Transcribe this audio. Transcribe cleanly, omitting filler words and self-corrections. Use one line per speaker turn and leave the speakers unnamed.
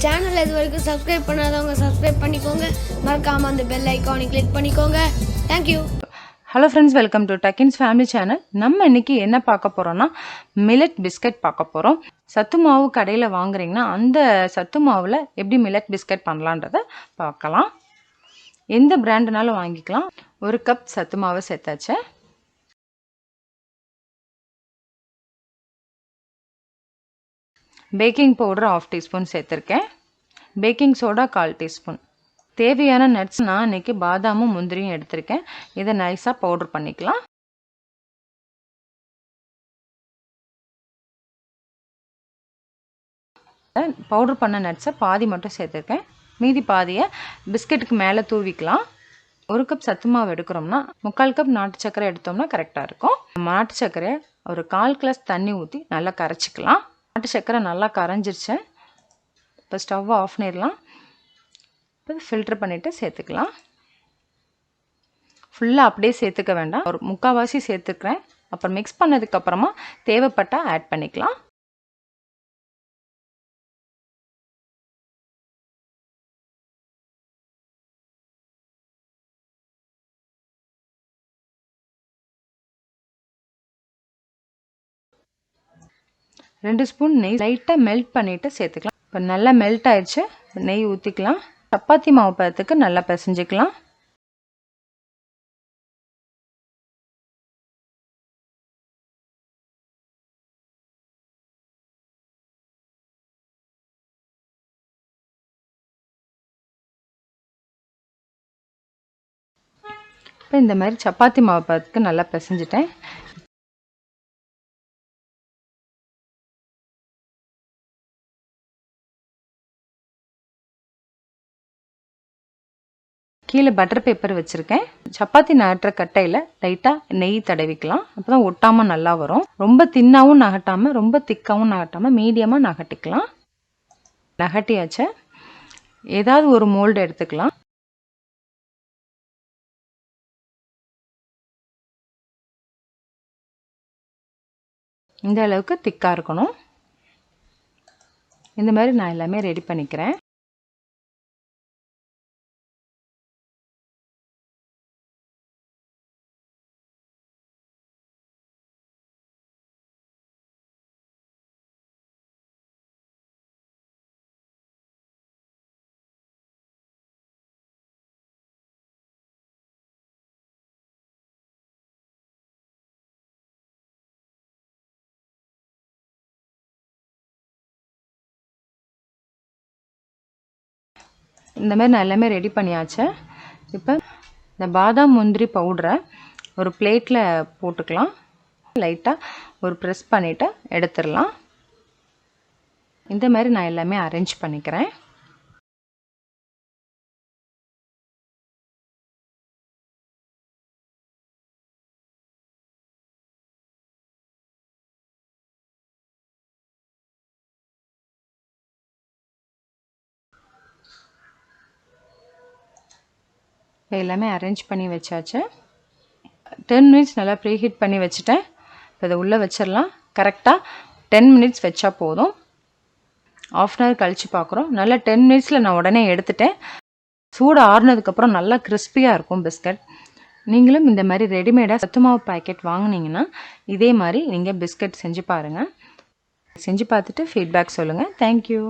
சேனலை இது வரைக்கும் சப்ஸ்கிரைப் பண்ணாதவங்க சப்ஸ்கிரைப் பண்ணிக்கோங்க. மறக்காமல் அந்த பெல் ஐக்கானை கிளிக் பண்ணிக்கோங்க. Thank you.
Hello friends, welcome to டக்கின்ஸ் ஃபேமிலி சேனல். நம்ம இன்னைக்கு என்ன பார்க்க போகிறோம்னா மில்லட் பிஸ்கட் பார்க்க போகிறோம். சத்து மாவு கடையில் வாங்குறீங்கன்னா அந்த சத்து மாவில் எப்படி மில்லட் பிஸ்கட் பண்ணலான்றதை பார்க்கலாம். எந்த பிராண்டுனாலும் வாங்கிக்கலாம். 1 கப் சத்து மாவு சேர்த்தாச்சு. பேக்கிங் பவுடர் 1/2 டீஸ்பூன் சேர்த்துருக்கேன். Baking soda 1/4 teaspoon. தேவையான நட்ஸ் நான் இன்றைக்கி பாதாமும் முந்திரியும் எடுத்திருக்கேன். இதை நைஸாக பவுடர் பண்ணிக்கலாம். பவுடர் பண்ண நட்ஸை பாதி மட்டும் சேர்த்துருக்கேன். மீதி பாதியை பிஸ்கெட்டுக்கு மேலே தூவிக்கலாம். 1 கப் சத்து மாவு எடுக்கிறோம்னா 3/4 கப் நாட்டு சர்க்கரை எடுத்தோம்னா கரெக்டாக இருக்கும். நாட்டு சர்க்கரையை ஒரு 1/4 கிளாஸ் தண்ணி ஊற்றி நல்லா கரைச்சிக்கலாம். நாட்டு சர்க்கரை நல்லா கரைஞ்சிருச்சு. இப்போ ஸ்டவ்வை ஆஃப் பண்ணிடலாம். இப்போ ஃபில்டர் பண்ணிவிட்டு சேர்த்துக்கலாம். ஃபுல்லாக அப்படியே சேர்த்துக்க வேண்டாம், ஒரு 3/4 சேர்த்துக்கிறேன். அப்புறம் மிக்ஸ் பண்ணதுக்கப்புறமா தேவைப்பட்டால் ஆட் பண்ணிக்கலாம். ரெண்டு ஸ்பூன் நெய் லைட்டாக மெல்ட் பண்ணிவிட்டு சேர்த்துக்கலாம். இப்போ நல்லா மெல்ட் ஆயிடுச்சு. நெய் ஊற்றிக்கலாம். சப்பாத்தி மாவு பதத்துக்கு நல்லா பிசைஞ்சிக்கலாம். இப்போ இந்த மாதிரி சப்பாத்தி மாவு பதத்துக்கு நல்லா பிசைஞ்சிட்டேன். கீழே பட்டர் பேப்பர் வச்சுருக்கேன். சப்பாத்தி நகட்டுற கட்டையில் லைட்டாக நெய் தடவிக்கலாம். அப்போ தான் ஒட்டாமல் நல்லா வரும். ரொம்ப தின்னாகவும் நகட்டாமல் ரொம்ப திக்காகவும் நகட்டாமல் மீடியமாக நகட்டிக்கலாம். நகட்டியாச்சு. ஏதாவது ஒரு மோல்டு எடுத்துக்கலாம். இந்த அளவுக்கு திக்காக இருக்கணும். இந்த மாதிரி நான் எல்லாமே ரெடி பண்ணிக்கிறேன். இந்த மாதிரி நான் எல்லாமே ரெடி பண்ணியாச்சு. இப்போ இந்த பாதாம் முந்திரி பவுடரை ஒரு பிளேட்டில் போட்டுக்கலாம். லைட்டாக ஒரு ப்ரெஸ் பண்ணிவிட்டு எடுத்துடலாம். இந்த மாதிரி நான் எல்லாமே அரேஞ்ச் பண்ணிக்கிறேன். இப்போ எல்லாமே அரேஞ்ச் பண்ணி வச்சாச்சு. 10 மினிட்ஸ் நல்லா ப்ரீஹீட் பண்ணி வச்சுட்டேன். இப்போ இதை உள்ளே வச்சிடலாம். கரெக்டாக 10 மினிட்ஸ் வச்சா போதும். 1/2 hour கழித்து பார்க்குறோம். நல்லா 10 மினிட்ஸில் நான் உடனே எடுத்துட்டேன். சூடு ஆறுனதுக்கப்புறம் நல்லா கிறிஸ்பியாக இருக்கும் பிஸ்கட். நீங்களும் இந்த மாதிரி ரெடிமேடாக சத்து மாவு பேக்கெட் வாங்கினீங்கன்னா இதே மாதிரி நீங்கள் பிஸ்கட் செஞ்சு பாருங்கள். செஞ்சு பார்த்துட்டு ஃபீட்பேக் சொல்லுங்கள். தேங்க்யூ.